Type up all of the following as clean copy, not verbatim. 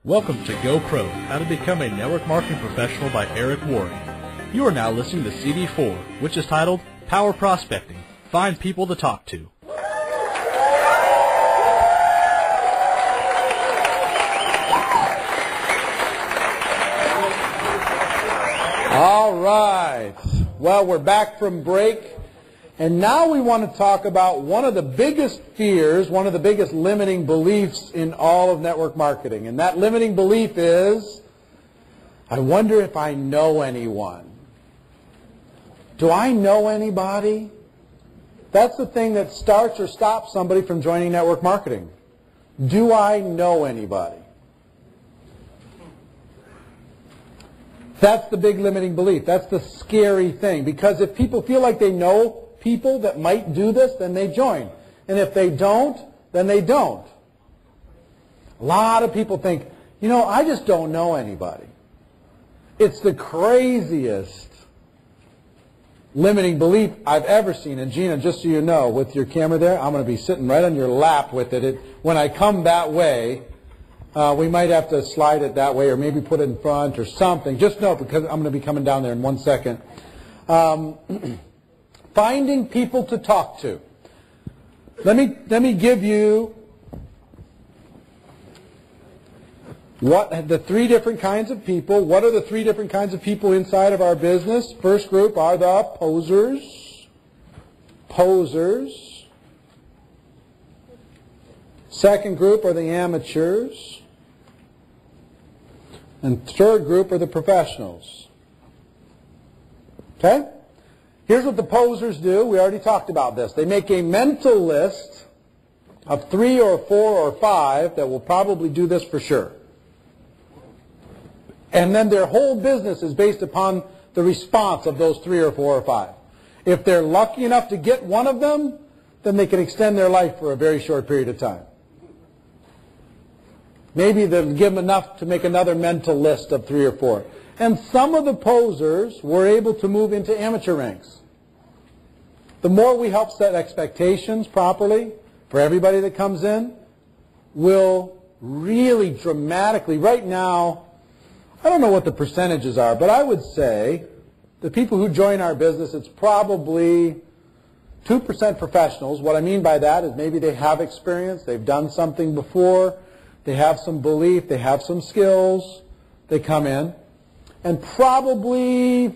Welcome to Go Pro, How to Become a Network Marketing Professional by Erric Worre. You are now listening to CD 4, which is titled Power Prospecting. Find people to talk to. All right. Well, we're back from break, and now we want to talk about one of the biggest fears, one of the biggest limiting beliefs in all of network marketing. And that limiting belief is, I wonder if I know anyone. Do I know anybody? That's the thing that starts or stops somebody from joining network marketing. Do I know anybody? That's the big limiting belief. That's the scary thing. Because if people feel like they know people that might do this, then they join. And if they don't, then they don't. A lot of people think, you know, I just don't know anybody. It's the craziest limiting belief I've ever seen. And Gina, just so you know, with your camera there, I'm going to be sitting right on your lap with it. When I come that way, we might have to slide it that way or maybe put it in front or something. Just know, because I'm going to be coming down there in 1 second. Finding people to talk to. Let me give you the three different kinds of people. What are the three different kinds of people inside of our business? First group are the posers. Posers. Second group are the amateurs. And third group are the professionals. Okay? Here's what the posers do. We already talked about this. They make a mental list of 3 or 4 or 5 that will probably do this for sure. And then their whole business is based upon the response of those 3 or 4 or 5. If they're lucky enough to get one of them, then they can extend their life for a very short period of time. Maybe they'll give them enough to make another mental list of 3 or 4. And some of the posers were able to move into amateur ranks. The more we help set expectations properly for everybody that comes in, will really dramatically, right now, I don't know what the percentages are, but I would say the people who join our business, it's probably 2% professionals. What I mean by that is maybe they have experience, they've done something before, they have some belief, they have some skills, they come in. And probably,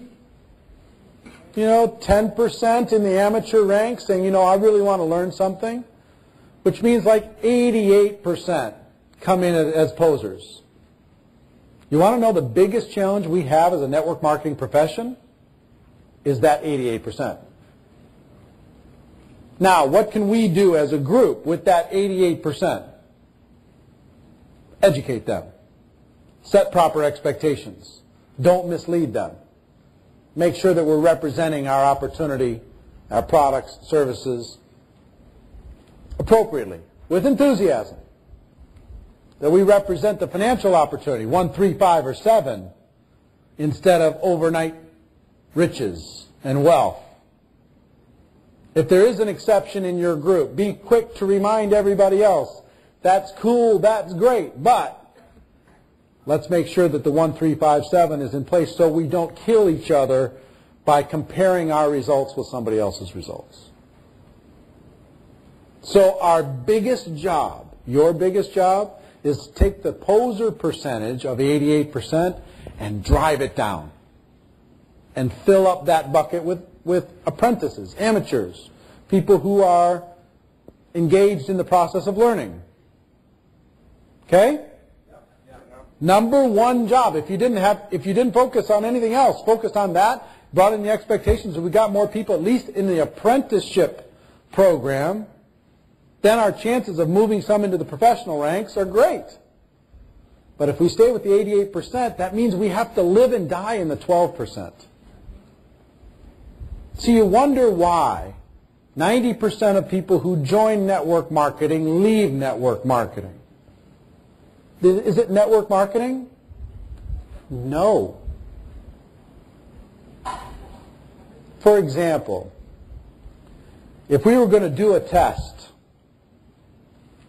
10% in the amateur ranks saying, I really want to learn something, which means like 88% come in as posers. You want to know the biggest challenge we have as a network marketing profession? Is that 88%. Now, what can we do as a group with that 88%? Educate them. Set proper expectations. Don't mislead them. Make sure that we're representing our opportunity, our products, services appropriately, with enthusiasm. That we represent the financial opportunity, 1, 3, 5, or 7, instead of overnight riches and wealth. If there is an exception in your group, be quick to remind everybody else, that's cool, that's great, but let's make sure that the 1, 3, 5, 7 is in place so we don't kill each other by comparing our results with somebody else's results. So our biggest job, your biggest job, is to take the poser percentage of 88% and drive it down. And fill up that bucket with apprentices, amateurs, people who are engaged in the process of learning. Okay? Number one job, if you didn't focus on anything else, focus on that, brought in the expectations, and we got more people, at least in the apprenticeship program, then our chances of moving some into the professional ranks are great. But if we stay with the 88%, that means we have to live and die in the 12%. So you wonder why 90% of people who join network marketing leave network marketing. Is it network marketing? No. For example, if we were going to do a test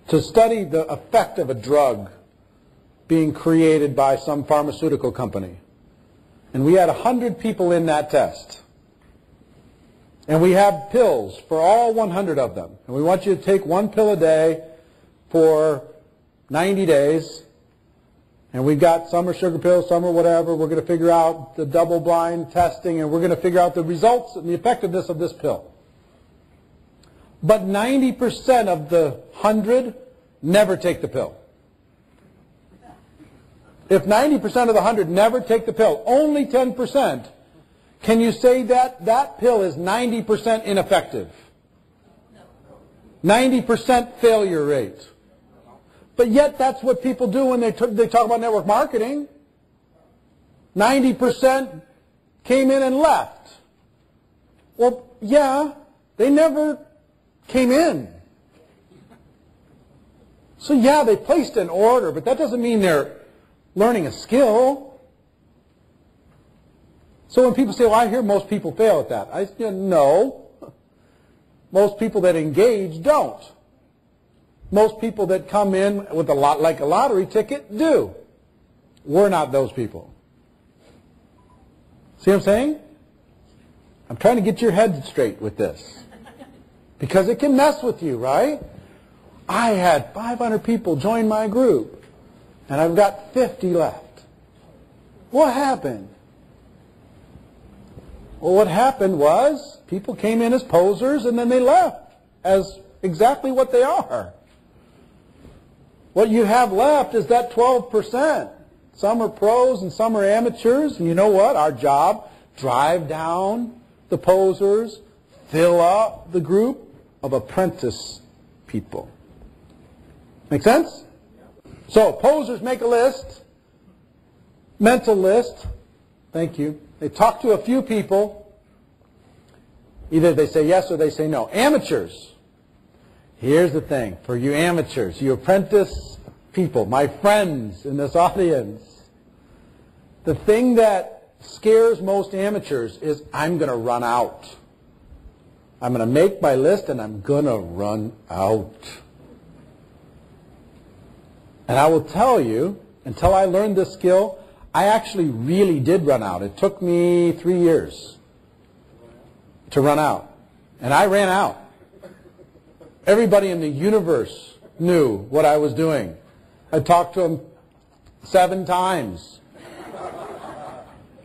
to study the effect of a drug being created by some pharmaceutical company. And we had 100 people in that test. And we have pills for all 100 of them. And we want you to take one pill a day for 90 days. And we've got some are sugar pills, some are whatever. We're going to figure out the double-blind testing, and we're going to figure out the results and the effectiveness of this pill. But 90% of the 100 never take the pill. If 90% of the 100 never take the pill, only 10%, can you say that that pill is 90% ineffective? 90% failure rate. But yet that's what people do when they talk about network marketing. 90% came in and left. Well, yeah, they never came in. So yeah, they placed an order, but that doesn't mean they're learning a skill. So when people say, well, I hear most people fail at that, I say, no. Most people that engage don't. Most people that come in with a lot like a lottery ticket do. We're not those people. See what I'm saying? I'm trying to get your head straight with this. Because it can mess with you, right? I had 500 people join my group, and I've got 50 left. What happened? Well, what happened was people came in as posers, and then they left as exactly what they are. What you have left is that 12%. Some are pros and some are amateurs. And you know what? Our job, drive down the posers, fill up the group of apprentice people. Make sense? So posers make a list, mental list. Thank you. They talk to a few people. Either they say yes or they say no. Amateurs. Here's the thing. For you amateurs, you apprentice people, my friends in this audience, the thing that scares most amateurs is I'm going to run out. I'm going to make my list and I'm going to run out. And I will tell you, until I learned this skill, I actually really did run out. It took me 3 years to run out. And I ran out. Everybody in the universe knew what I was doing. I talked to them 7 times.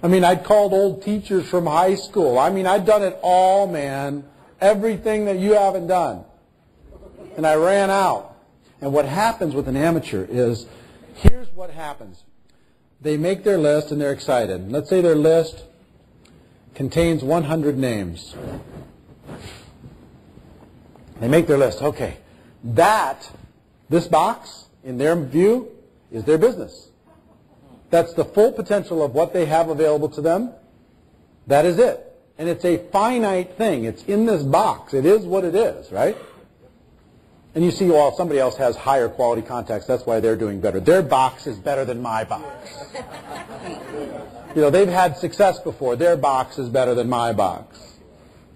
I mean, I'd called old teachers from high school. I mean, I'd done it all, man. Everything that you haven't done. And I ran out. And what happens with an amateur is, here's what happens. They make their list and they're excited. Let's say their list contains 100 names. They make their list. Okay. This box, in their view, is their business. That's the full potential of what they have available to them. That is it. And it's a finite thing. It's in this box. It is what it is, right? And you see, well, somebody else has higher quality contacts. That's why they're doing better. Their box is better than my box. You know, they've had success before. Their box is better than my box.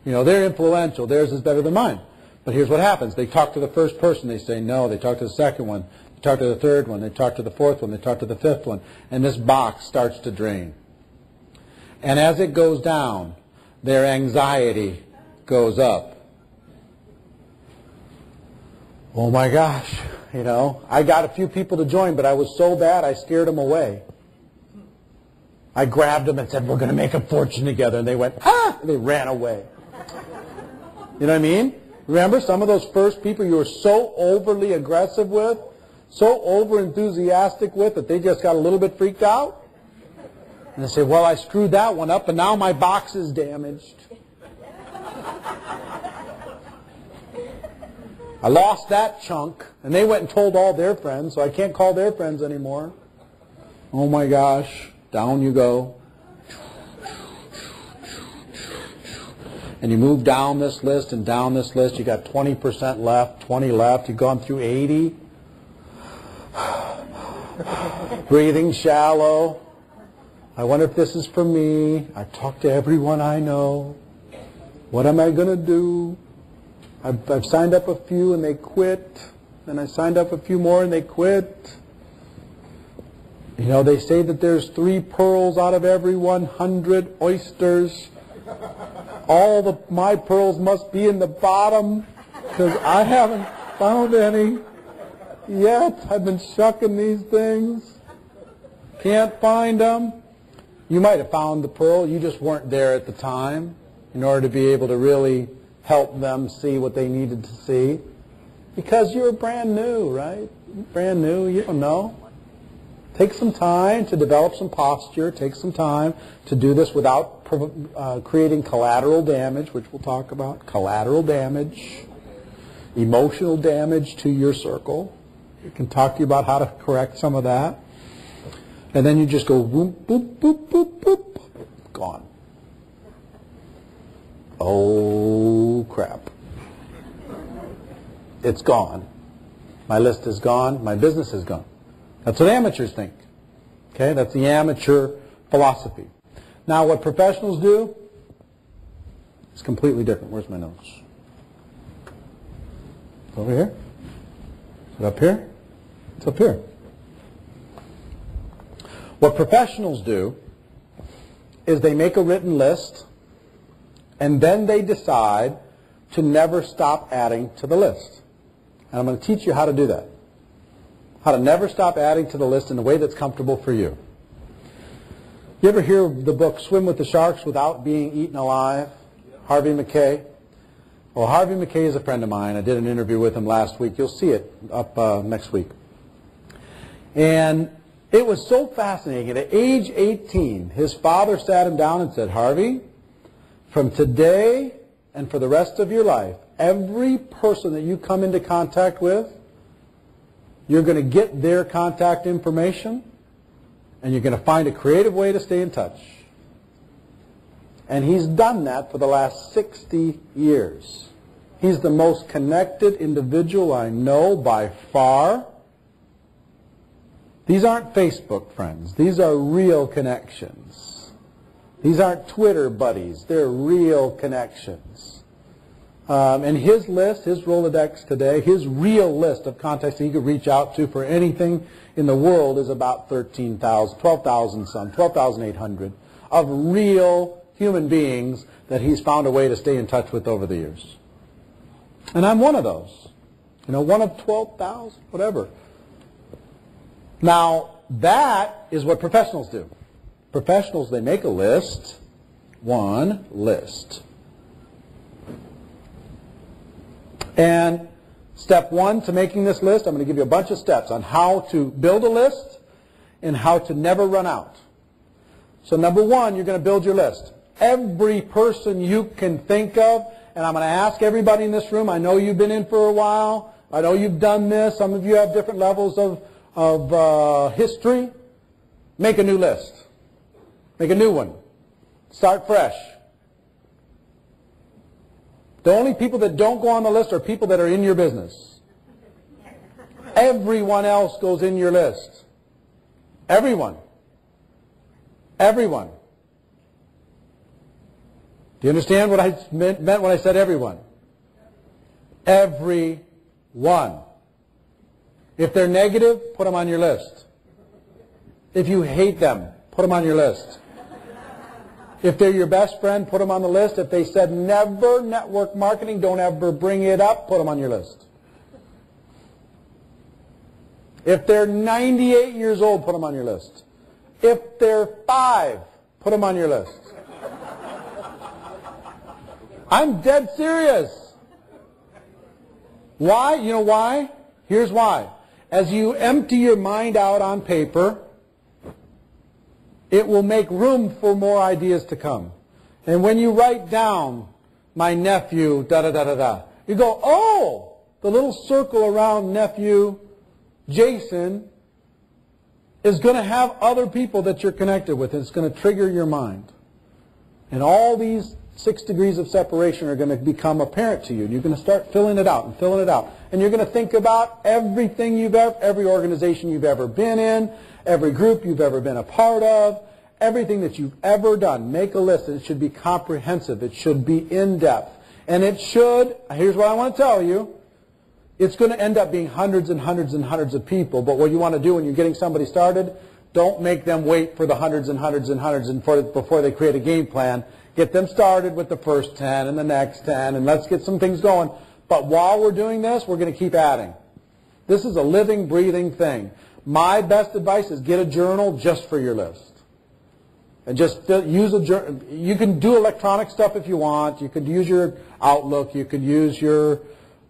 You know, they're influential. Theirs is better than mine. But here's what happens. They talk to the first person. They say no. They talk to the second one. They talk to the third one. They talk to the fourth one. They talk to the fifth one. And this box starts to drain. And as it goes down, their anxiety goes up. Oh my gosh, you know, I got a few people to join, but I was so bad I scared them away. I grabbed them and said, we're going to make a fortune together. And they went, ah! And they ran away. You know what I mean? Remember some of those first people you were so overly aggressive with, so over-enthusiastic with, that they just got a little bit freaked out? And they say, well, I screwed that one up, and now my box is damaged. I lost that chunk, and they went and told all their friends, so I can't call their friends anymore. Oh my gosh, down you go. And you move down this list and down this list. You got 20% left, 20 left. You've gone through 80. Breathing shallow. I wonder if this is for me. I talk to everyone I know. What am I going to do? I've signed up a few and they quit. And I signed up a few more and they quit. You know, they say that there's 3 pearls out of every 100 oysters. All my pearls must be in the bottom because I haven't found any yet. I've been shucking these things. Can't find them. You might have found the pearl. You just weren't there at the time in order to be able to really help them see what they needed to see. Because you're brand new, right? Brand new. You don't know. Take some time to develop some posture. Take some time to do this without creating collateral damage, which we'll talk about. Collateral damage, emotional damage to your circle. We can talk to you about how to correct some of that. And then you just go boop, boop, boop, boop, boop, gone. Oh, crap. It's gone. My list is gone. My business is gone. That's what amateurs think. Okay, that's the amateur philosophy. Now, what professionals do is completely different. Where's my notes? Over here? Is it up here? It's up here. What professionals do is they make a written list and then they decide to never stop adding to the list. And I'm going to teach you how to do that. How to never stop adding to the list in a way that's comfortable for you. You ever hear the book Swim with the Sharks Without Being Eaten Alive? Harvey McKay. Well, Harvey McKay is a friend of mine. I did an interview with him last week. You'll see it up next week. And it was so fascinating. At age 18, his father sat him down and said, Harvey, from today and for the rest of your life, every person that you come into contact with, you're going to get their contact information, and you're going to find a creative way to stay in touch. And he's done that for the last 60 years. He's the most connected individual I know by far. These aren't Facebook friends. These are real connections. These aren't Twitter buddies. They're real connections. And his list, his Rolodex today, his real list of contacts that he could reach out to for anything in the world is about 13,000, 12,000 some, 12,800 of real human beings that he's found a way to stay in touch with over the years. And I'm one of those. You know, one of 12,000, whatever. Now, that is what professionals do. Professionals, they make a list, one list. And step 1 to making this list, I'm going to give you a bunch of steps on how to build a list and how to never run out. So number 1, you're going to build your list. Every person you can think of, and I'm going to ask everybody in this room, I know you've been in for a while, I know you've done this, some of you have different levels of history. Make a new list. Make a new one. Start fresh. The only people that don't go on the list are people that are in your business. Everyone else goes in your list. Everyone. Everyone. Do you understand what I meant when I said everyone? Everyone. If they're negative, put them on your list. If you hate them, put them on your list. If they're your best friend, put them on the list. If they said never network marketing, don't ever bring it up, put them on your list. If they're 98 years old, put them on your list. If they're 5, put them on your list. I'm dead serious. Why? You know why? Here's why. As you empty your mind out on paper, it will make room for more ideas to come. And when you write down, my nephew, da-da-da-da-da, you go, oh, the little circle around nephew Jason is going to have other people that you're connected with. It's going to trigger your mind. And all these 6 degrees of separation are going to become apparent to you. And you're going to start filling it out and filling it out. And you're going to think about everything every organization you've ever been in, every group you've ever been a part of, everything that you've ever done. Make a list, and it should be comprehensive. It should be in-depth. And it should, here's what I want to tell you, it's going to end up being hundreds and hundreds and hundreds of people, but what you want to do when you're getting somebody started, Don't make them wait for the hundreds and hundreds and hundreds before they create a game plan. Get them started with the first 10 and the next 10, and let's get some things going. But while we're doing this, we're going to keep adding. This is a living, breathing thing. My best advice is get a journal just for your list. And just use a journal. You can do electronic stuff if you want. You could use your Outlook. You could use your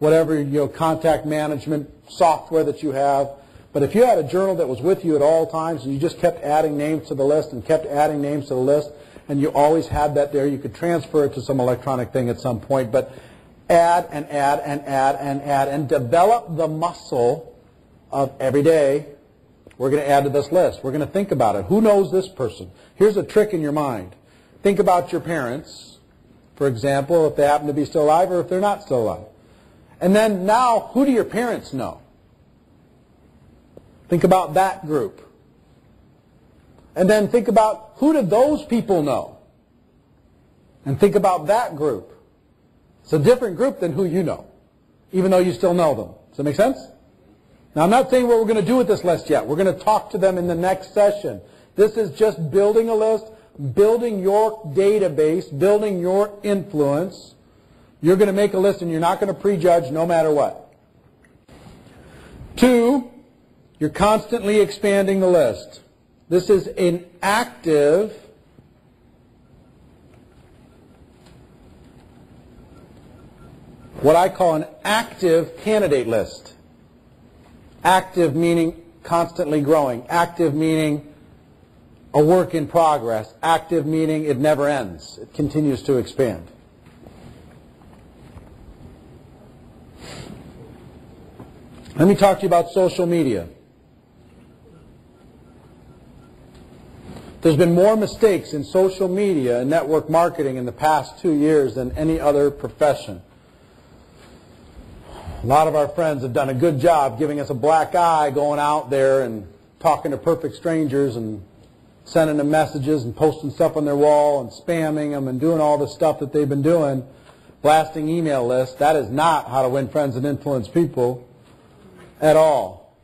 whatever contact management software that you have. But if you had a journal that was with you at all times and you just kept adding names to the list and kept adding names to the list, and you always had that there, you could transfer it to some electronic thing at some point. But add and add and add and add and develop the muscle of every day. We're going to add to this list. We're going to think about it. Who knows this person? Here's a trick in your mind. Think about your parents, for example, if they happen to be still alive or if they're not still alive. And then now, who do your parents know? Think about that group. And then think about who do those people know? And think about that group. It's a different group than who you know, even though you still know them. Does that make sense? Now, I'm not saying what we're going to do with this list yet. We're going to talk to them in the next session. This is just building a list, building your database, building your influence. You're going to make a list and you're not going to prejudge no matter what. 2, you're constantly expanding the list. This is an active what I call an active candidate list. Active meaning constantly growing. Active meaning a work in progress. Active meaning it never ends. It continues to expand. Let me talk to you about social media. There's been more mistakes in social media and network marketing in the past 2 years than any other profession. A lot of our friends have done a good job giving us a black eye going out there and talking to perfect strangers and sending them messages and posting stuff on their wall and spamming them and doing all the stuff that they've been doing, blasting email lists. That is not how to win friends and influence people at all.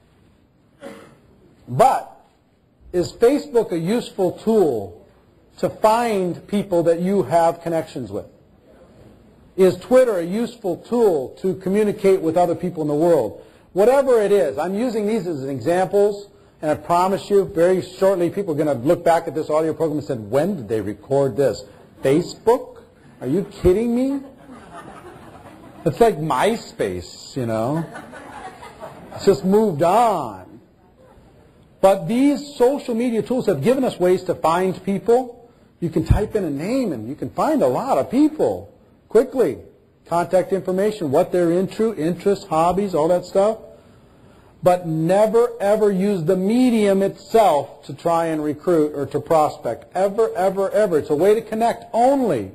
But is Facebook a useful tool to find people that you have connections with? Is Twitter a useful tool to communicate with other people in the world? Whatever it is, I'm using these as examples, and I promise you very shortly people are going to look back at this audio program and say, when did they record this? Facebook? Are you kidding me? It's like MySpace, you know. It's just moved on. But these social media tools have given us ways to find people. You can type in a name and you can find a lot of people quickly. Contact information, what they're into, interests, hobbies, all that stuff. But never, ever use the medium itself to try and recruit or to prospect. Ever, ever, ever. It's a way to connect only.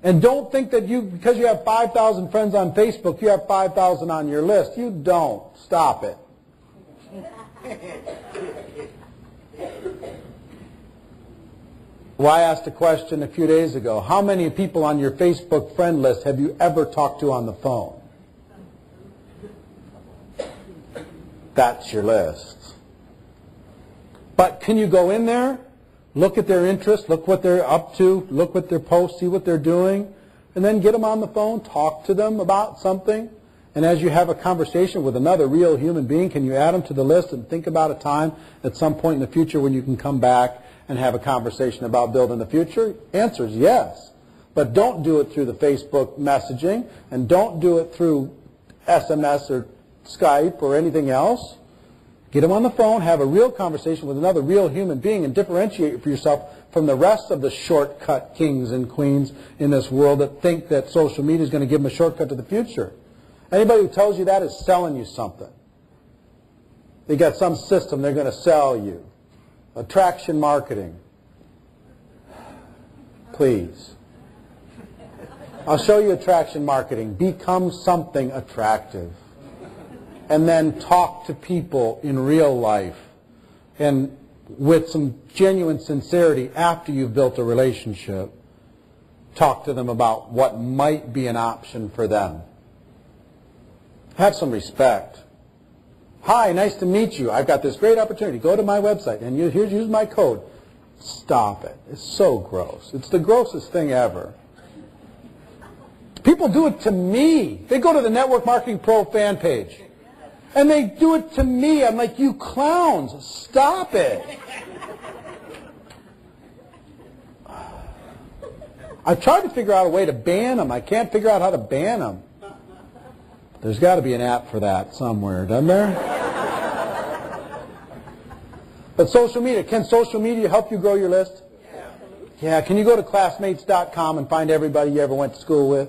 And don't think that because you have 5,000 friends on Facebook, you have 5,000 on your list. You don't. Stop it. Well, I asked a question a few days ago. How many people on your Facebook friend list have you ever talked to on the phone? That's your list. But can you go in there, look at their interests, look what they're up to, look what their posts, see what they're doing, and then get them on the phone, talk to them about something? And as you have a conversation with another real human being, can you add them to the list and think about a time at some point in the future when you can come back and have a conversation about building the future? Answer is yes. But don't do it through the Facebook messaging, and don't do it through SMS or Skype or anything else. Get them on the phone, have a real conversation with another real human being, and differentiate for yourself from the rest of the shortcut kings and queens in this world that think that social media is going to give them a shortcut to the future. Anybody who tells you that is selling you something. They got some system they're going to sell you. Attraction marketing. Please. I'll show you attraction marketing. Become something attractive. And then talk to people in real life. And with some genuine sincerity after you've built a relationship, talk to them about what might be an option for them. Have some respect. Hi, nice to meet you. I've got this great opportunity. Go to my website and use my code. Stop it. It's so gross. It's the grossest thing ever. People do it to me. They go to the Network Marketing Pro fan page. And they do it to me. I'm like, you clowns, stop it. I've tried to figure out a way to ban them. I can't figure out how to ban them. There's got to be an app for that somewhere, doesn't there? But social media, can social media help you grow your list? Yeah. Can you go to classmates.com and find everybody you ever went to school with?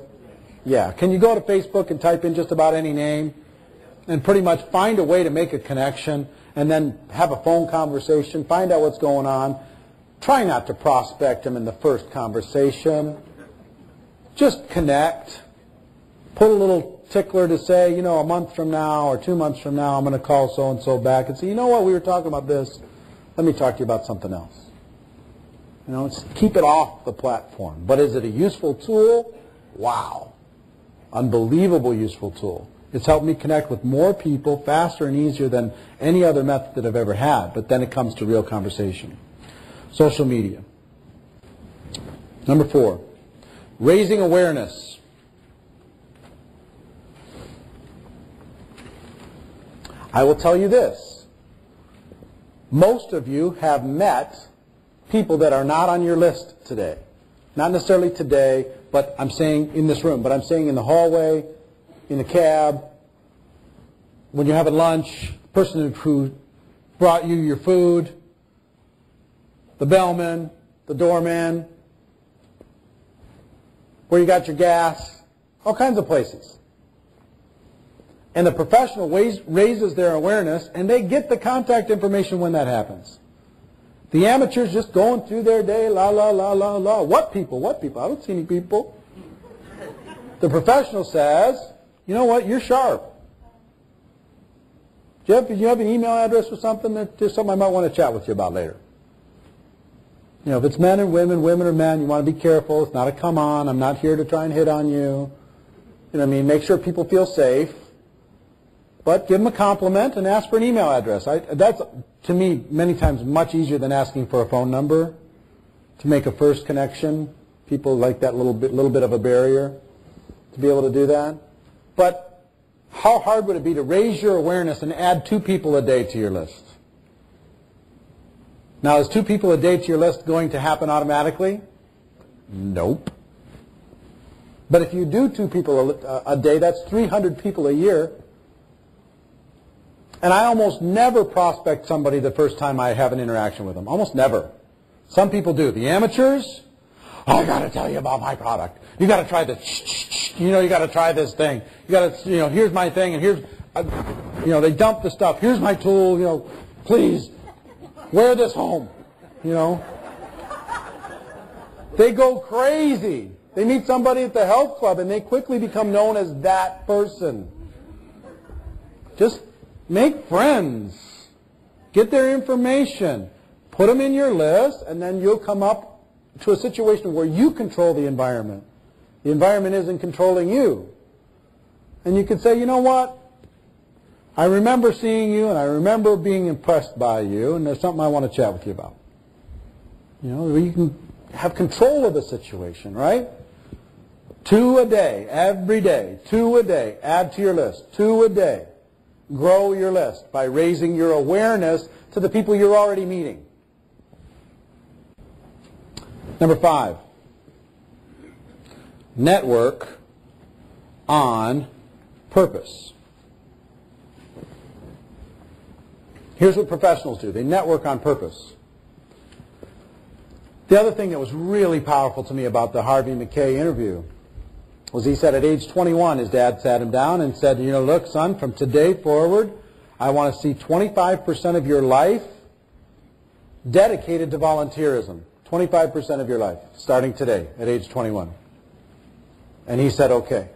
Yeah. Can you go to Facebook and type in just about any name and pretty much find a way to make a connection and then have a phone conversation, find out what's going on? Try not to prospect them in the first conversation. Just connect. Put a little tickler to say, you know, a month from now or 2 months from now, I'm going to call so-and-so back and say, you know what, we were talking about this. Let me talk to you about something else. You know, keep it off the platform. But is it a useful tool? Wow. Unbelievable useful tool. It's helped me connect with more people faster and easier than any other method that I've ever had. But then it comes to real conversation. Social media. Number 4, raising awareness. I will tell you this. Most of you have met people that are not on your list today. Not necessarily today, but I'm saying in this room, but I'm saying in the hallway, in the cab, when you're having lunch, the person who brought you your food, the bellman, the doorman, where you got your gas, all kinds of places. And the professional raises their awareness, and they get the contact information when that happens. The amateur's just going through their day, la, la, la, la, la. What people? What people? I don't see any people. The professional says, you know what, you're sharp. Do you have an email address or something? There's something I might want to chat with you about later. You know, if it's men and women, women or men, you want to be careful. It's not a come on. I'm not here to try and hit on you. You know what I mean? Make sure people feel safe. But give them a compliment and ask for an email address. That's, to me, many times much easier than asking for a phone number to make a first connection. People like that little bit of a barrier to be able to do that. But how hard would it be to raise your awareness and add 2 people a day to your list? Now, is 2 people a day to your list going to happen automatically? Nope. But if you do 2 people a day, that's 300 people a year. And I almost never prospect somebody the first time I have an interaction with them. Almost never. Some people do. The amateurs, I got to tell you about my product. You got to try this. You know, you got to try this thing. You got to, you know, here's my thing, and here's, you know, they dump the stuff. Here's my tool. You know, please wear this home. You know, they go crazy. They meet somebody at the health club, and they quickly become known as that person. Just make friends. Get their information. Put them in your list, and then you'll come up to a situation where you control the environment. The environment isn't controlling you. And you can say, you know what? I remember seeing you, and I remember being impressed by you, and there's something I want to chat with you about. You know, you can have control of the situation, right? 2 a day, every day. 2 a day. Add to your list. 2 a day. Grow your list by raising your awareness to the people you're already meeting. Number 5, network on purpose. Here's what professionals do. They network on purpose. The other thing that was really powerful to me about the Harvey McKay interview was he said at age 21, his dad sat him down and said, you know, look, son, from today forward, I want to see 25% of your life dedicated to volunteerism. 25% of your life, starting today at age 21. And he said, okay.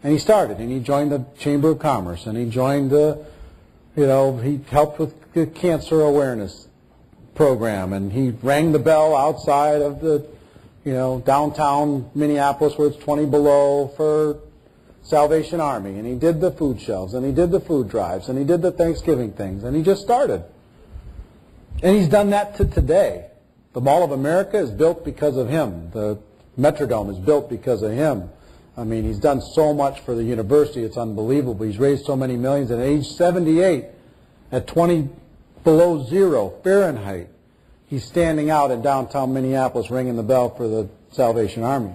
And he started, and he joined the Chamber of Commerce, and he joined the, you know, he helped with the cancer awareness program, and he rang the bell outside of the, you know, downtown Minneapolis where it's 20 below for Salvation Army, and he did the food shelves, and he did the food drives, and he did the Thanksgiving things, and he just started. And he's done that to today. The Mall of America is built because of him. The Metrodome is built because of him. I mean, he's done so much for the university, it's unbelievable. He's raised so many millions. At age 78, at 20 below zero Fahrenheit, he's standing out in downtown Minneapolis ringing the bell for the Salvation Army.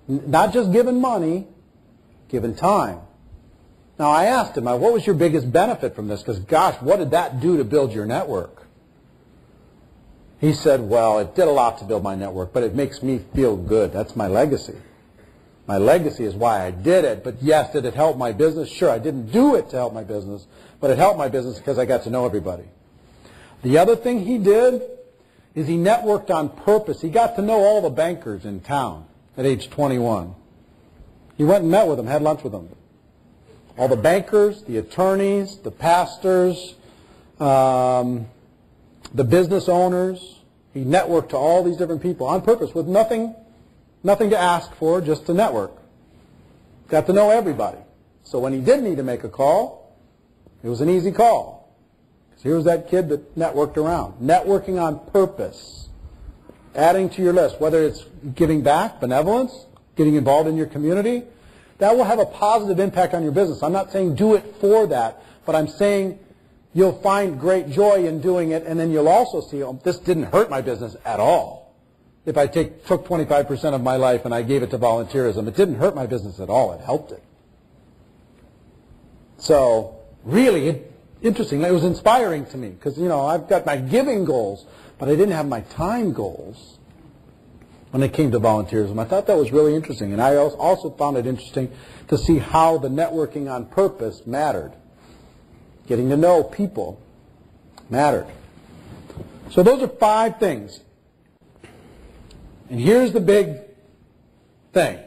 Not just giving money, giving time. Now, I asked him, what was your biggest benefit from this? Because, gosh, what did that do to build your network? He said, well, it did a lot to build my network, but it makes me feel good. That's my legacy. My legacy is why I did it. But yes, did it help my business? Sure, I didn't do it to help my business, but it helped my business because I got to know everybody. The other thing he did is he networked on purpose. He got to know all the bankers in town at age 21. He went and met with them, had lunch with them. All the bankers, the attorneys, the pastors, the business owners. He networked to all these different people on purpose with nothing to ask for, just to network. Got to know everybody. So when he did need to make a call, it was an easy call. Because here was that kid that networked around. Networking on purpose. Adding to your list, whether it's giving back, benevolence, getting involved in your community, that will have a positive impact on your business. I'm not saying do it for that, but I'm saying you'll find great joy in doing it, and then you'll also see, oh, this didn't hurt my business at all. If I took 25% of my life and I gave it to volunteerism, it didn't hurt my business at all. It helped it. So, really, interesting. It was inspiring to me because, I've got my giving goals, but I didn't have my time goals when it came to volunteerism. I thought that was really interesting, and I also found it interesting to see how the networking on purpose mattered. Getting to know people mattered. So those are 5 things. And here's the big thing.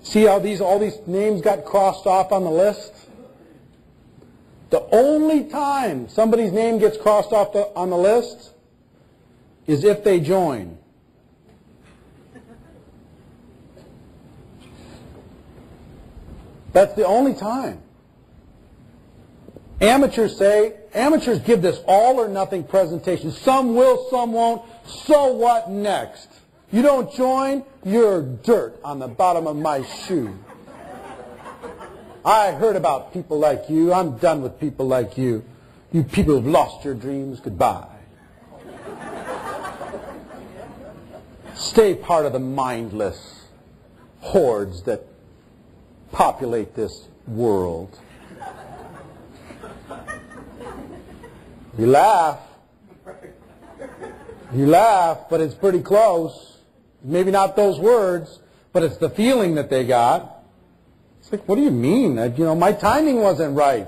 See how all these names got crossed off on the list? The only time somebody's name gets crossed off on the list is if they join. That's the only time. Amateurs give this all or nothing presentation. Some will, some won't. So what next? You don't join, you're dirt on the bottom of my shoe. I heard about people like you. I'm done with people like you. You people who've lost your dreams, goodbye. Stay part of the mindless hordes that populate this world. You laugh, but it's pretty close. Maybe not those words, but it's the feeling that they got. It's like, what do you mean? My timing wasn't right.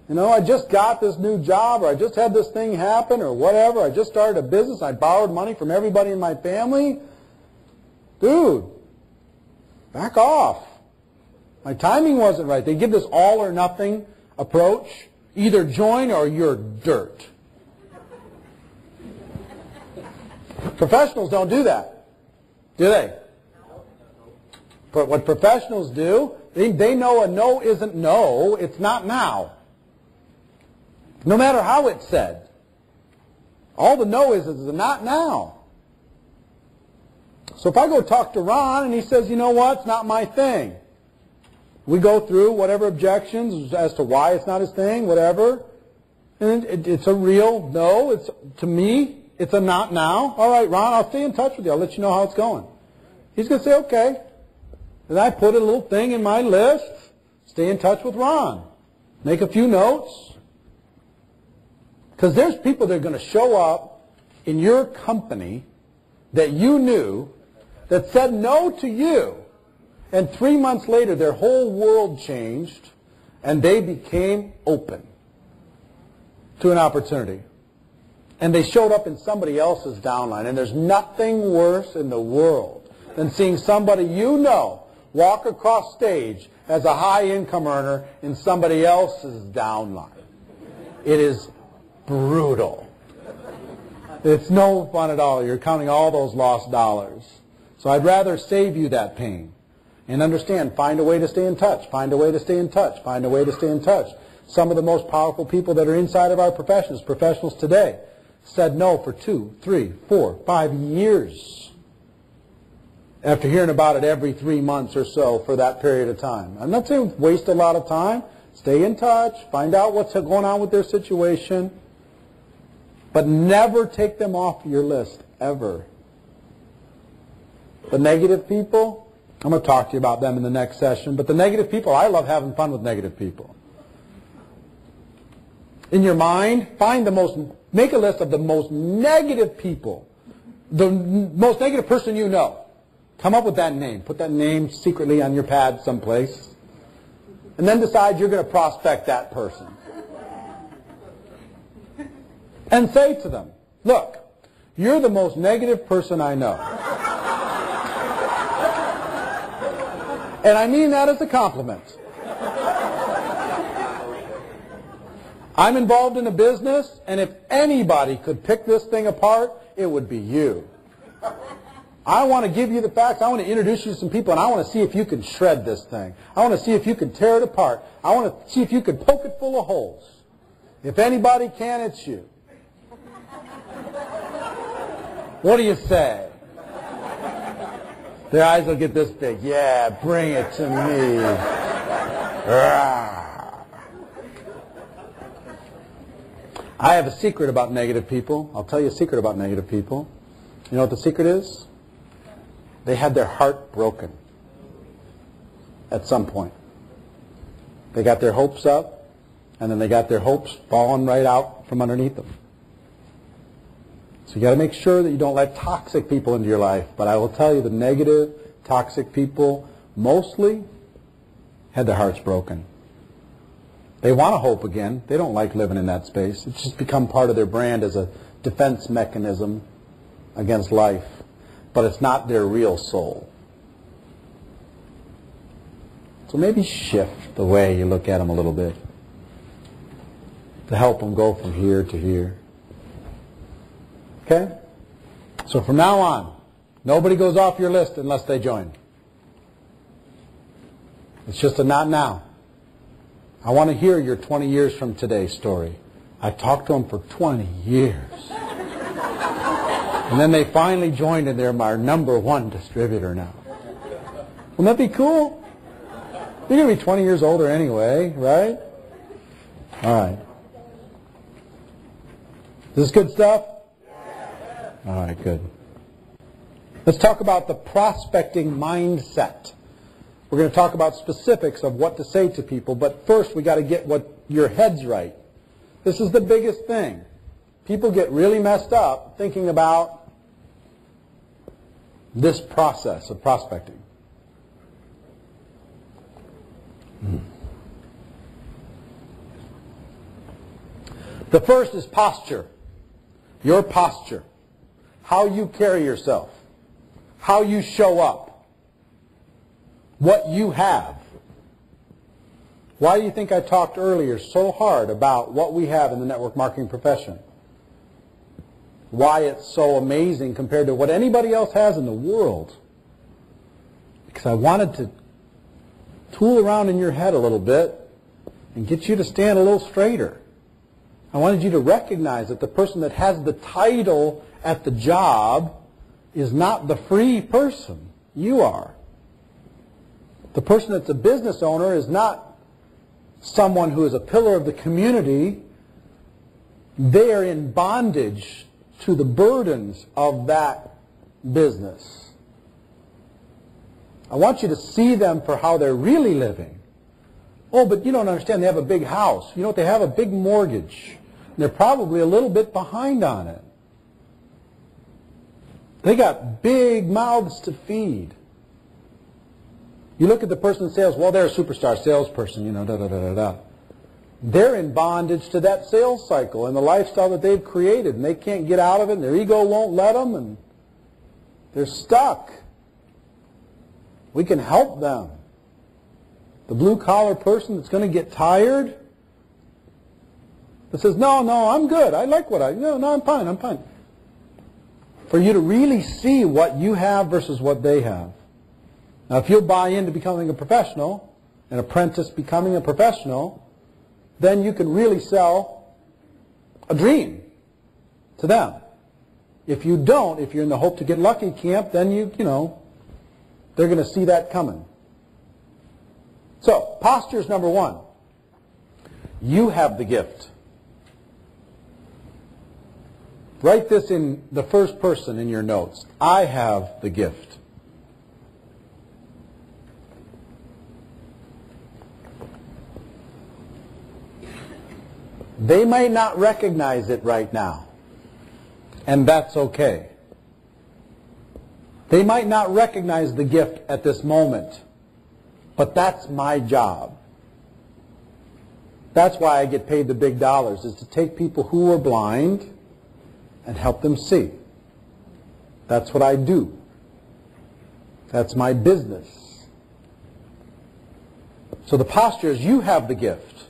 I just got this new job, or I just had this thing happen, or whatever. I just started a business. I borrowed money from everybody in my family. Dude, back off. My timing wasn't right. They give this all or nothing approach. Either join or you're dirt. Professionals don't do that, do they? But what professionals do, they know a no isn't no, it's not now. No matter how it's said. All the no is a not now. So if I go talk to Ron and he says, you know what, it's not my thing. We go through whatever objections as to why it's not his thing, whatever. And it's a real no. To me, it's a not now. All right, Ron, I'll stay in touch with you. I'll let you know how it's going. He's going to say, okay. And I put a little thing in my list. Stay in touch with Ron. Make a few notes. Because there's people that are going to show up in your company that you knew that said no to you. And 3 months later, their whole world changed, and they became open to an opportunity. And they showed up in somebody else's downline. And there's nothing worse in the world than seeing somebody you know walk across stage as a high-income earner in somebody else's downline. It is brutal. It's no fun at all. You're counting all those lost dollars. So I'd rather save you that pain. And understand, find a way to stay in touch, find a way to stay in touch, find a way to stay in touch. Some of the most powerful people that are inside of our professions, professionals today, said no for 2, 3, 4, 5 years after hearing about it every 3 months or so for that period of time. I'm not saying waste a lot of time. Stay in touch, find out what's going on with their situation, but never take them off your list, ever. The negative people, I'm going to talk to you about them in the next session, but the negative people, I love having fun with negative people. In your mind, make a list of the most negative people, the most negative person you know. Come up with that name. Put that name secretly on your pad someplace. And then decide you're going to prospect that person. And say to them, look, you're the most negative person I know. And I mean that as a compliment. I'm involved in a business, and if anybody could pick this thing apart, it would be you. I want to give you the facts. I want to introduce you to some people, and I want to see if you can shred this thing. I want to see if you can tear it apart. I want to see if you can poke it full of holes. If anybody can, it's you. What do you say? Their eyes will get this big. Yeah, bring it to me. I have a secret about negative people. I'll tell you a secret about negative people. You know what the secret is? They had their heart broken at some point. They got their hopes up, and then they got their hopes falling right out from underneath them. So you got to make sure that you don't let toxic people into your life. But I will tell you, the negative, toxic people mostly had their hearts broken. They want to hope again. They don't like living in that space. It's just become part of their brand as a defense mechanism against life. But it's not their real soul. So maybe shift the way you look at them a little bit to help them go from here to here. Okay? So from now on, nobody goes off your list unless they join. It's just a not now. I want to hear your 20 years from today story. I talked to them for 20 years. And then they finally joined, and they're our #1 distributor now. Wouldn't that be cool? You're going to be 20 years older anyway, right? All right. Is this good stuff? All right, good. Let's talk about the prospecting mindset. We're going to talk about specifics of what to say to people, but first we got to get your head's right. This is the biggest thing. People get really messed up thinking about this process of prospecting. The first is posture. Your posture. How you carry yourself. How you show up. What you have. Why do you think I talked earlier so hard about what we have in the network marketing profession? Why it's so amazing compared to what anybody else has in the world? Because I wanted to tool around in your head a little bit and get you to stand a little straighter. I wanted you to recognize that the person that has the title at the job is not the free person. You are. The person that's a business owner is not someone who is a pillar of the community. They are in bondage to the burdens of that business. I want you to see them for how they're really living. Oh, but you don't understand. They have a big house. You know what? They have a big mortgage. And they're probably a little bit behind on it. They got big mouths to feed. You look at the person in sales, well, they're a superstar salesperson, you know, da-da-da-da-da. They're in bondage to that sales cycle and the lifestyle that they've created, and they can't get out of it, and their ego won't let them, and they're stuck. We can help them. The blue-collar person that's going to get tired, that says, no, I'm good. I like what no, I'm fine. For you to really see what you have versus what they have. Now, if you'll buy into becoming a professional, an apprentice becoming a professional, then you can really sell a dream to them. If you don't, if you're in the hope to get lucky camp, then you know, they're going to see that coming. So, posture is number one. You have the gift. Write this in the first person in your notes. I have the gift. They may not recognize it right now, and that's okay. They might not recognize the gift at this moment, but that's my job. That's why I get paid the big dollars, is to take people who are blind and help them see. That's what I do. That's my business. So the posture is you have the gift.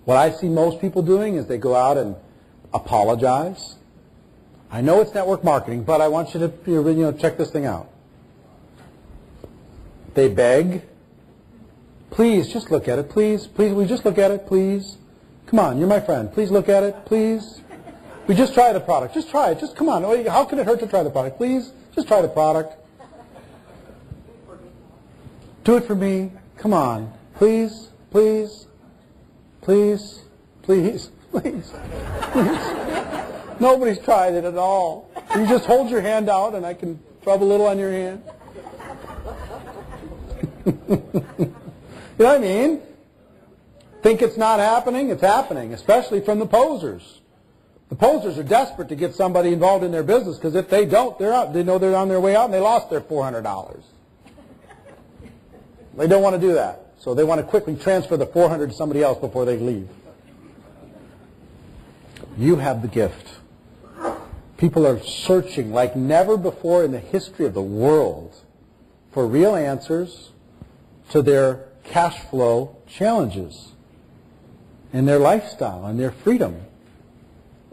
What I see most people doing is they go out and apologize. I know it's network marketing, but I want you to check this thing out. They beg. Please, just look at it. Please, will you just look at it, please? Come on, you're my friend. Please look at it, please. We just try the product. Just try it. Just come on. How can it hurt to try the product? Please, just try the product. Do it for me. Come on. Please, please, please, please, please, please. Nobody's tried it at all. You just hold your hand out and I can rub a little on your hand. You know what I mean? Think it's not happening? It's happening, especially from the posers. The posers are desperate to get somebody involved in their business because if they don't, they're out. They know they're on their way out and they lost their $400. They don't want to do that. So they want to quickly transfer the $400 to somebody else before they leave. You have the gift. People are searching like never before in the history of the world for real answers to their cash flow challenges and their lifestyle and their freedom.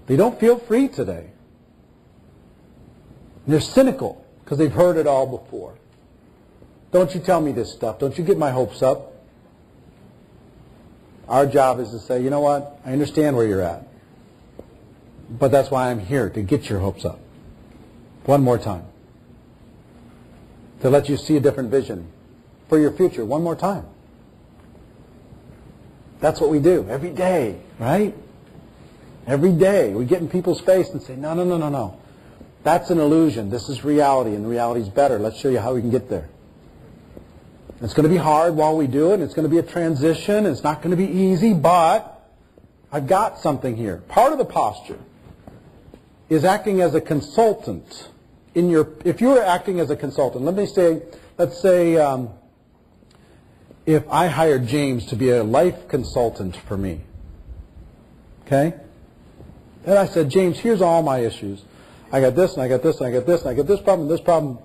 They don't feel free today. And they're cynical because they've heard it all before. Don't you tell me this stuff. Don't you get my hopes up. Our job is to say, you know what, I understand where you're at. But that's why I'm here, to get your hopes up. One more time. To let you see a different vision for your future. One more time. That's what we do every day, right? Every day we get in people's face and say, no, no, no, no, no. That's an illusion. This is reality, and the reality is better. Let's show you how we can get there. It's going to be hard while we do it, and it's going to be a transition, and it's not going to be easy, but I've got something here. Part of the posture is acting as a consultant. If you were acting as a consultant, let's say if I hired James to be a life consultant for me, okay? And I said, James, here's all my issues. I got this, and I got this, and I got this, and I got this problem,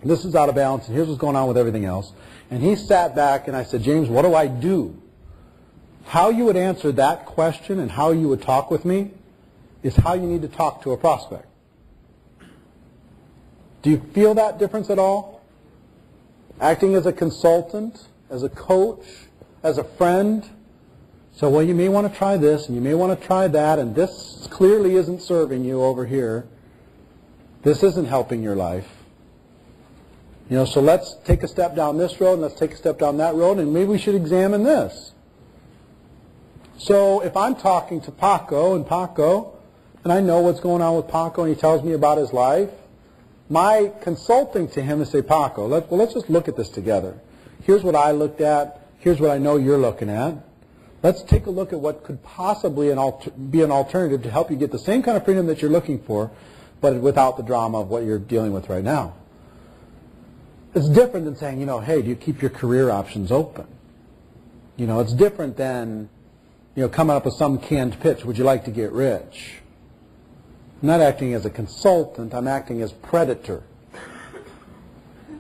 and this is out of balance, and here's what's going on with everything else. And he sat back, and I said, James, what do I do? How you would answer that question and how you would talk with me is how you need to talk to a prospect. Do you feel that difference at all? Acting as a consultant, as a coach, as a friend. So, well, you may want to try this, and you may want to try that, and this clearly isn't serving you over here. This isn't helping your life. You know, so let's take a step down this road, and let's take a step down that road, and maybe we should examine this. So if I'm talking to Paco, and I know what's going on with Paco, and he tells me about his life, my consulting to him is say, Paco, let's just look at this together. Here's what I looked at. Here's what I know you're looking at. Let's take a look at what could possibly be an alternative to help you get the same kind of freedom that you're looking for, but without the drama of what you're dealing with right now. It's different than saying, hey, do you keep your career options open? It's different than, coming up with some canned pitch. Would you like to get rich? I'm not acting as a consultant. I'm acting as predator.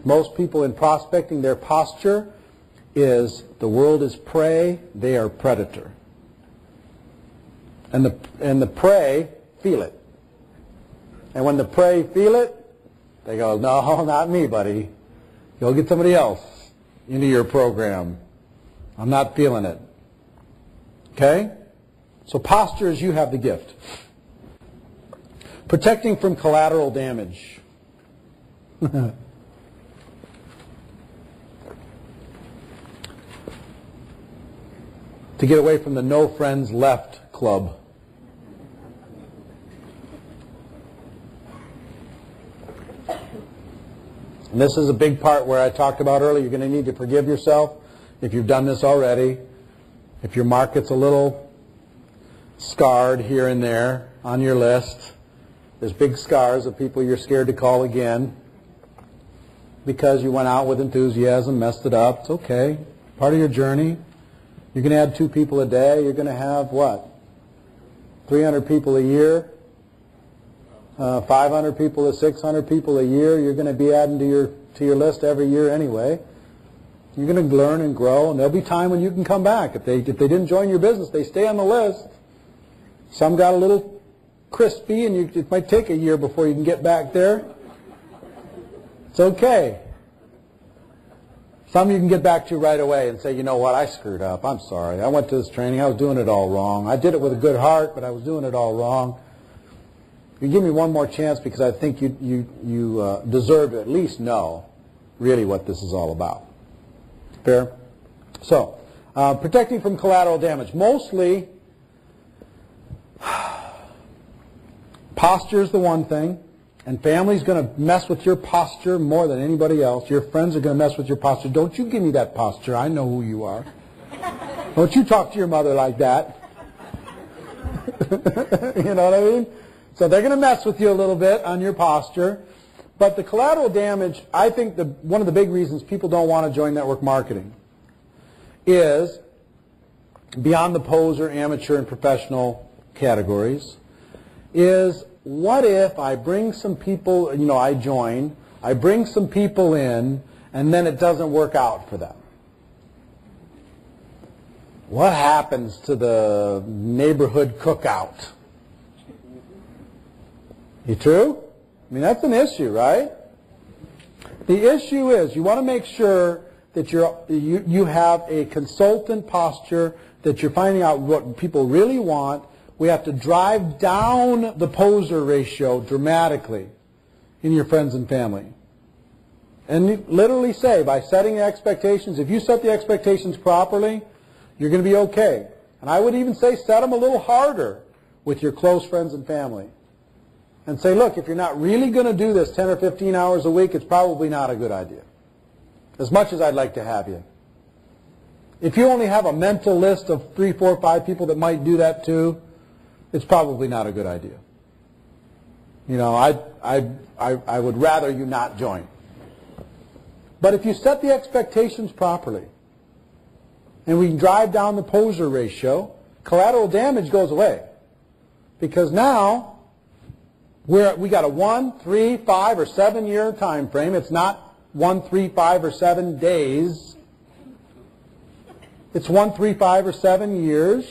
Most people in prospecting, their posture is the world is prey, they are predator. And the prey feel it. And when the prey feel it, they go, no, not me, buddy. Go get somebody else into your program. I'm not feeling it. Okay? So posture is you have the gift. Protecting from collateral damage. To get away from the no friends left club. And this is a big part where I talked about earlier. You're going to need to forgive yourself if you've done this already. If your market's a little scarred here and there on your list, there's big scars of people you're scared to call again because you went out with enthusiasm, messed it up. It's okay. Part of your journey. You're going to add 2 people a day. You're going to have, what, 300 people a year? 500 people to 600 people a year. You're going to be adding to your list every year anyway. You're going to learn and grow, and there'll be time when you can come back. If they didn't join your business, they stay on the list. Some got a little crispy, and it might take a year before you can get back there. It's okay. Some you can get back to right away and say, you know what, I screwed up. I'm sorry. I went to this training. I was doing it all wrong. I did it with a good heart, but I was doing it all wrong. You give me one more chance because I think you deserve to at least know really what this is all about. Fair? So, protecting from collateral damage. Mostly, posture is the one thing, and family's going to mess with your posture more than anybody else. Your friends are going to mess with your posture. Don't you give me that posture. I know who you are. Don't you talk to your mother like that. You know what I mean? So they're going to mess with you a little bit on your posture. But the collateral damage, I think one of the big reasons people don't want to join network marketing is, beyond the poser, amateur, and professional categories, is what if I bring some people, I join, I bring some people in, and then it doesn't work out for them? What happens to the neighborhood cookout? You true? I mean, that's an issue, right? The issue is you want to make sure that you have a consultant posture, that you're finding out what people really want. We have to drive down the poser ratio dramatically in your friends and family. And you literally say, by setting the expectations, if you set the expectations properly, you're going to be okay. And I would even say set them a little harder with your close friends and family. And say, look, if you're not really going to do this 10 or 15 hours a week, it's probably not a good idea. As much as I'd like to have you. If you only have a mental list of 3, 4, 5 people that might do that too, it's probably not a good idea. I would rather you not join. But if you set the expectations properly, and we drive down the poser ratio, collateral damage goes away. Because now, we got a 1, 3, 5, or 7 year time frame. It's not 1, 3, 5, or 7 days. It's 1, 3, 5, or 7 years.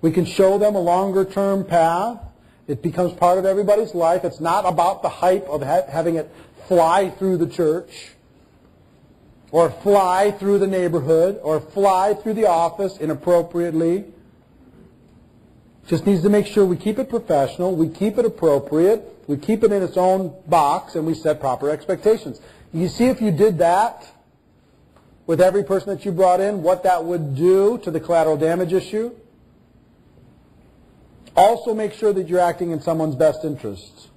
We can show them a longer term path. It becomes part of everybody's life. It's not about the hype of having it fly through the church, or fly through the neighborhood, or fly through the office inappropriately. Just needs to make sure we keep it professional, we keep it appropriate, we keep it in its own box, and we set proper expectations. You see, if you did that with every person that you brought in, what that would do to the collateral damage issue. Also make sure that you're acting in someone's best interests.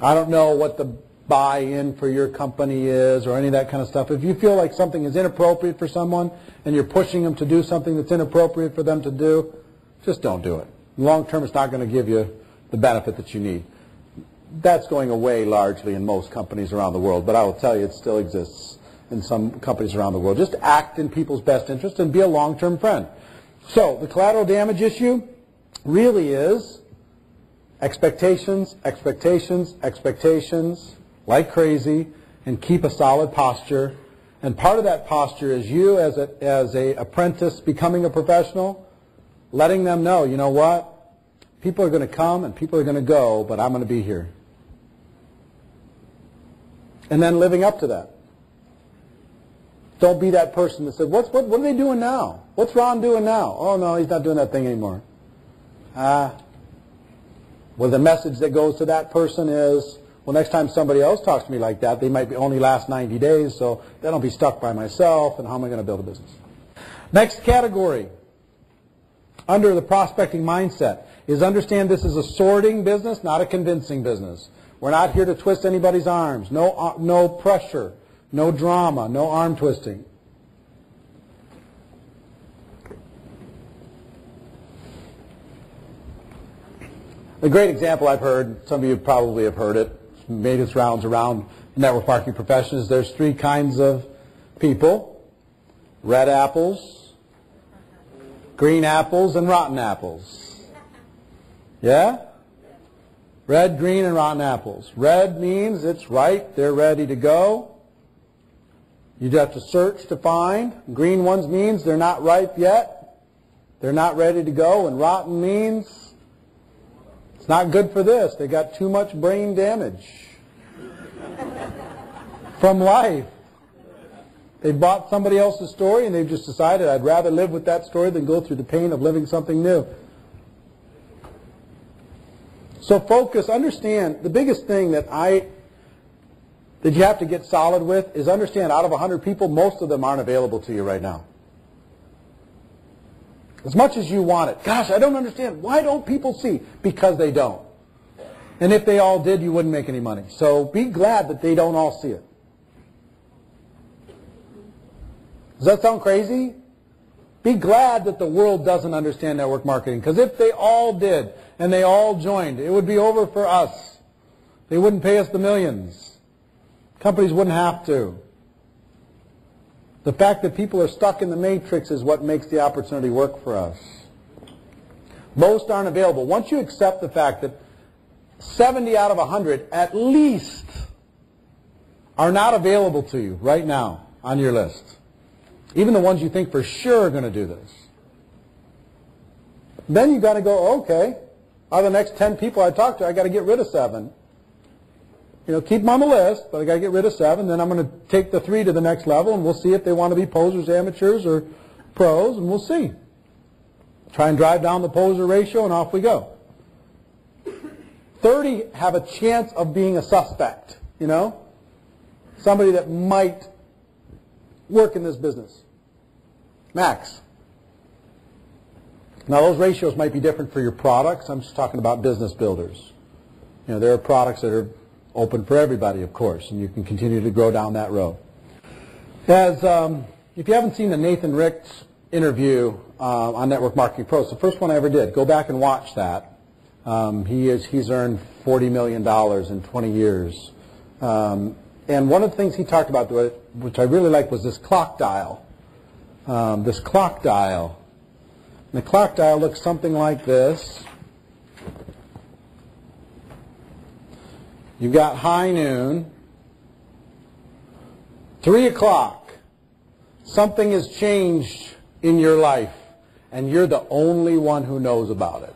I don't know what the buy-in for your company is or any of that kind of stuff. If you feel like something is inappropriate for someone and you're pushing them to do something that's inappropriate for them to do, just don't do it. Long term, it's not going to give you the benefit that you need. That's going away largely in most companies around the world, but I will tell you it still exists in some companies around the world. Just act in people's best interest and be a long-term friend. So the collateral damage issue really is expectations, expectations, expectations, like crazy, and keep a solid posture. And part of that posture is you as a apprentice becoming a professional, letting them know, you know what? People are going to come and people are going to go, but I'm going to be here. and then living up to that. Don't be that person that said, what are they doing now? What's Ron doing now? Oh, no, he's not doing that thing anymore. Well, the message that goes to that person is, well, next time somebody else talks to me like that, they might only last 90 days, so then I'll be stuck by myself, and how am I going to build a business? Next category, under the prospecting mindset, is understand this is a sorting business, not a convincing business. We're not here to twist anybody's arms. No pressure, no drama, no arm twisting. A great example I've heard, some of you probably have heard it, it's made its rounds around network marketing professions. There's three kinds of people: red apples, green apples, and rotten apples. Yeah? Red, green, and rotten apples. Red means it's ripe, they're ready to go. You'd have to search to find. Green ones means they're not ripe yet, they're not ready to go. And rotten means it's not good for this. They got too much brain damage from life. They bought somebody else's story and they've just decided, I'd rather live with that story than go through the pain of living something new. So focus, understand, the biggest thing that you have to get solid with is understand out of 100 people, most of them aren't available to you right now. As much as you want it. Gosh, I don't understand. Why don't people see? Because they don't. And if they all did, you wouldn't make any money. So be glad that they don't all see it. Does that sound crazy? Be glad that the world doesn't understand network marketing. Because if they all did and they all joined, it would be over for us. They wouldn't pay us the millions. Companies wouldn't have to. The fact that people are stuck in the matrix is what makes the opportunity work for us. Most aren't available. Once you accept the fact that 70 out of 100 at least are not available to you right now on your list, even the ones you think for sure are going to do this, then you've got to go, okay, out of the next 10 people I talk to, I've got to get rid of 7. Keep them on the list, but I got to get rid of 7. Then I'm going to take the 3 to the next level, and we'll see if they want to be posers, amateurs, or pros, and we'll see. Try and drive down the poser ratio, and off we go. 30 have a chance of being a suspect, somebody that might work in this business. Max. Now, those ratios might be different for your products. I'm just talking about business builders. There are products that are open for everybody, of course, and you can continue to grow down that road. If you haven't seen the Nathan Ricks interview on Network Marketing Pros, the first one I ever did, go back and watch that. He's earned $40 million in 20 years. And one of the things he talked about, which I really liked, was this clock dial. And the clock dial looks something like this. You've got high noon, 3 o'clock. Something has changed in your life, and you're the only one who knows about it.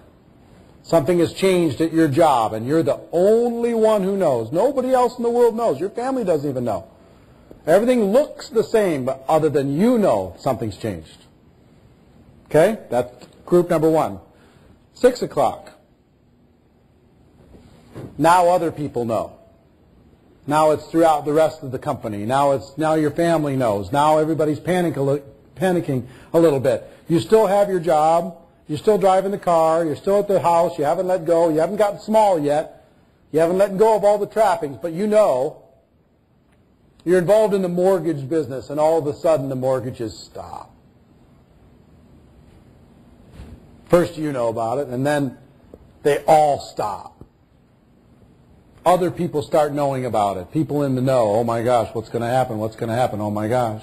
Something has changed at your job, and you're the only one who knows. Nobody else in the world knows. Your family doesn't even know. Everything looks the same, but other than you know something's changed. Okay? That's group number 1. 6 o'clock. Now other people know. Now it's throughout the rest of the company. Now your family knows. Now everybody's panicking a little bit. You still have your job. You're still driving the car. You're still at the house. You haven't let go. You haven't gotten small yet. You haven't let go of all the trappings, but you know you're involved in the mortgage business, and all of a sudden the mortgages stop. First you know about it, and then they all stop. Other people start knowing about it. People in the know. Oh my gosh, what's going to happen? What's going to happen? Oh my gosh.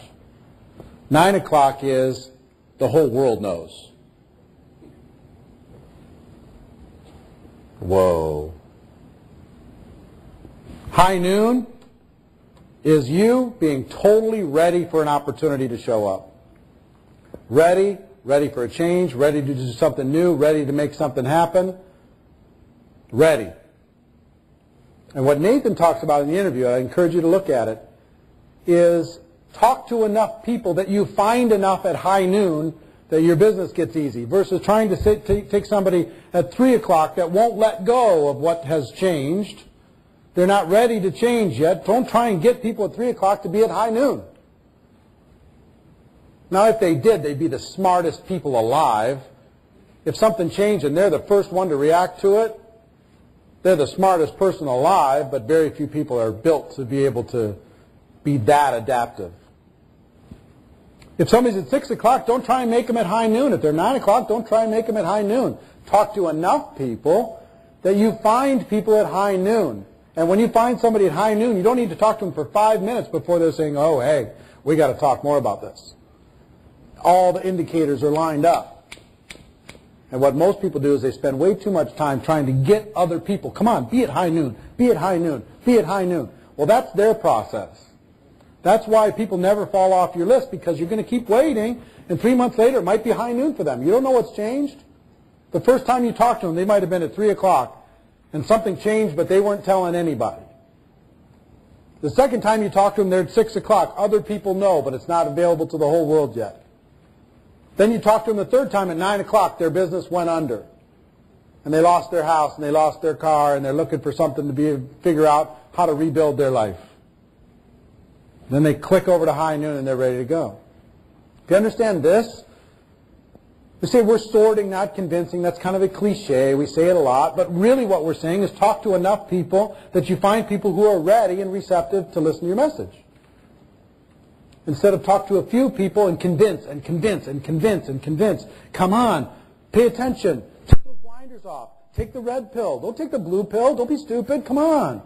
9 o'clock is the whole world knows. Whoa. High noon is you being totally ready for an opportunity to show up. Ready for a change, ready to do something new, ready to make something happen. Ready. And what Nathan talks about in the interview, I encourage you to look at it, is talk to enough people that you find enough at high noon that your business gets easy, versus trying to take somebody at 3 o'clock that won't let go of what has changed. They're not ready to change yet. Don't try and get people at 3 o'clock to be at high noon. Now, if they did, they'd be the smartest people alive. If something changed and they're the first one to react to it, they're the smartest person alive, but very few people are built to be able to be that adaptive. If somebody's at 6 o'clock, don't try and make them at high noon. If they're 9 o'clock, don't try and make them at high noon. Talk to enough people that you find people at high noon. And when you find somebody at high noon, you don't need to talk to them for 5 minutes before they're saying, oh, hey, we got to talk more about this. All the indicators are lined up. And what most people do is they spend way too much time trying to get other people. Come on, be at high noon, be at high noon, be at high noon. Well, that's their process. That's why people never fall off your list, because you're going to keep waiting, and 3 months later it might be high noon for them. You don't know what's changed. The first time you talked to them, they might have been at 3 o'clock, and something changed, but they weren't telling anybody. The second time you talk to them, they're at 6 o'clock. Other people know, but it's not available to the whole world yet. Then you talk to them the third time at 9 o'clock, their business went under. And they lost their house, and they lost their car, and they're looking for something to figure out how to rebuild their life. Then they click over to high noon, and they're ready to go. Do you understand this? We say we're sorting, not convincing. That's kind of a cliche. We say it a lot. But really what we're saying is talk to enough people that you find people who are ready and receptive to listen to your message. Instead of talk to a few people and convince and convince and convince and convince. Come on, pay attention. Take those blinders off. Take the red pill. Don't take the blue pill. Don't be stupid. Come on.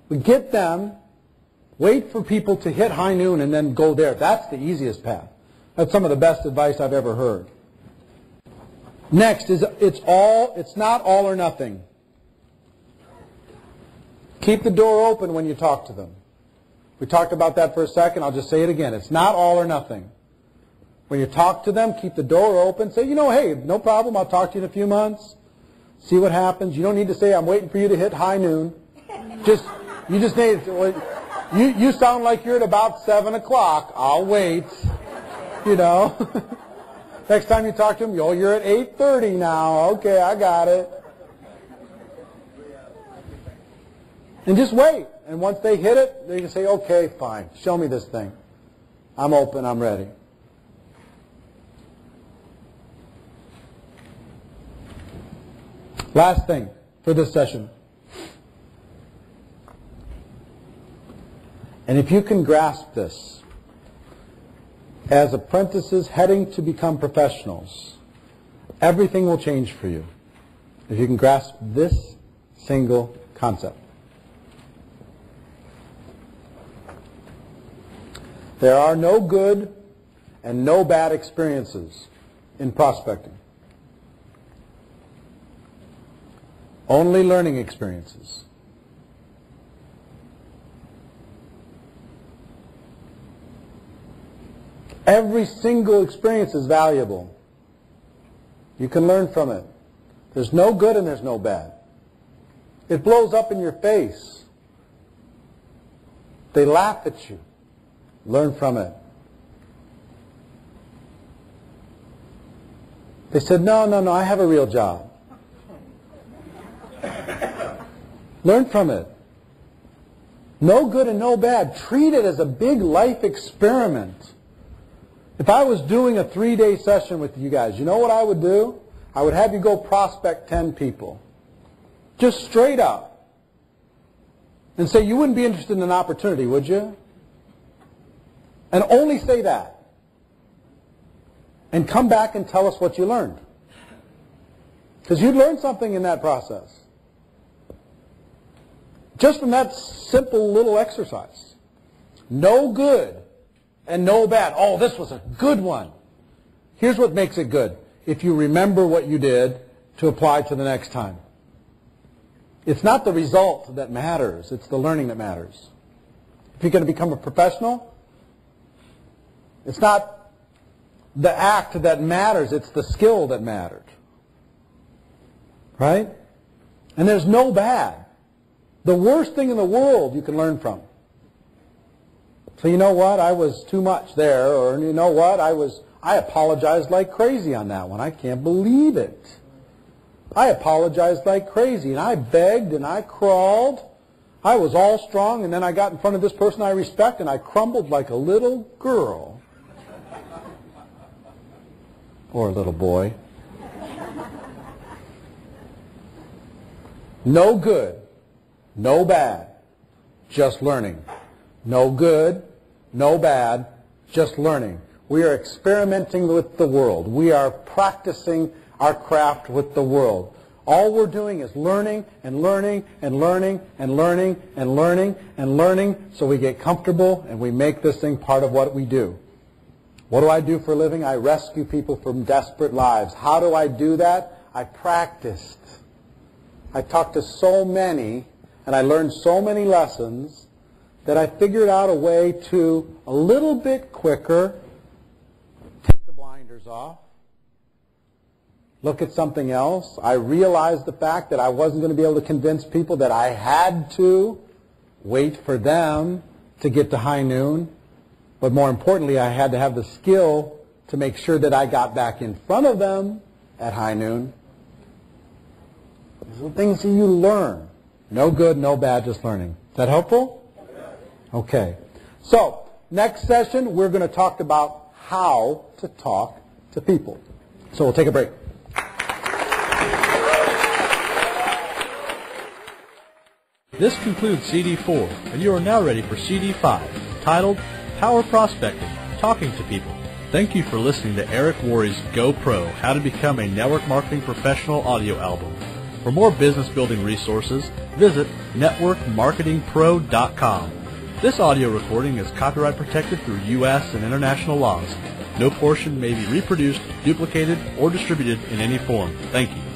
We get them. Wait for people to hit high noon and then go there. That's the easiest path. That's some of the best advice I've ever heard. Next is it's not all or nothing. Keep the door open when you talk to them. We talked about that for a second. I'll just say it again. It's not all or nothing. When you talk to them, keep the door open. Say, hey, no problem. I'll talk to you in a few months. See what happens. You don't need to say, I'm waiting for you to hit high noon. You just need to, you sound like you're at about 7 o'clock. I'll wait. Next time you talk to them, you're at 8:30 now. Okay, I got it. And just wait. And once they hit it, they can say, okay, fine. Show me this thing. I'm open. I'm ready. Last thing for this session. And if you can grasp this, as apprentices heading to become professionals, everything will change for you if you can grasp this single concept. There are no good and no bad experiences in prospecting. Only learning experiences. Every single experience is valuable. You can learn from it. There's no good and there's no bad. It blows up in your face. They laugh at you. Learn from it. They said, no, I have a real job. Learn from it. No good and no bad. Treat it as a big life experiment. If I was doing a 3-day session with you guys, you know what I would do? I would have you go prospect 10 people. Just straight up. And say, you wouldn't be interested in an opportunity, would you? And only say that. And come back and tell us what you learned. Because you'd learn something in that process. Just from that simple little exercise. No good and no bad. Oh, this was a good one. Here's what makes it good. If you remember what you did to apply to the next time. It's not the result that matters. It's the learning that matters. If you're going to become a professional, it's not the act that matters. It's the skill that mattered. Right? And there's no bad. the worst thing in the world you can learn from. So you know what, I was too much there, or you know what, I apologized like crazy on that one. I can't believe it. I apologized like crazy, and I begged and I crawled. I was all strong, and then I got in front of this person I respect, and I crumbled like a little girl. Or a little boy. No good, no bad, just learning. No good, no bad, just learning. We are experimenting with the world. We are practicing our craft with the world. All we're doing is learning and learning and learning and learning and learning and learning so we get comfortable and we make this thing part of what we do. What do I do for a living? I rescue people from desperate lives. How do I do that? I practiced. I talked to so many and I learned so many lessons that I figured out a way to, a little bit quicker, take the blinders off, look at something else. I realized the fact that I wasn't going to be able to convince people, that I had to wait for them to get to high noon. But more importantly, I had to have the skill to make sure that I got back in front of them at high noon. These are things that you learn. No good, no bad, just learning. Is that helpful? Okay. So, next session, we're going to talk about how to talk to people. So we'll take a break. This concludes CD 4, and you are now ready for CD 5, titled Power Prospecting, Talking to People. Thank you for listening to Erric Worre's Go Pro, How to Become a Network Marketing Professional audio album. For more business building resources, visit networkmarketingpro.com. This audio recording is copyright protected through U.S. and international laws. No portion may be reproduced, duplicated, or distributed in any form. Thank you.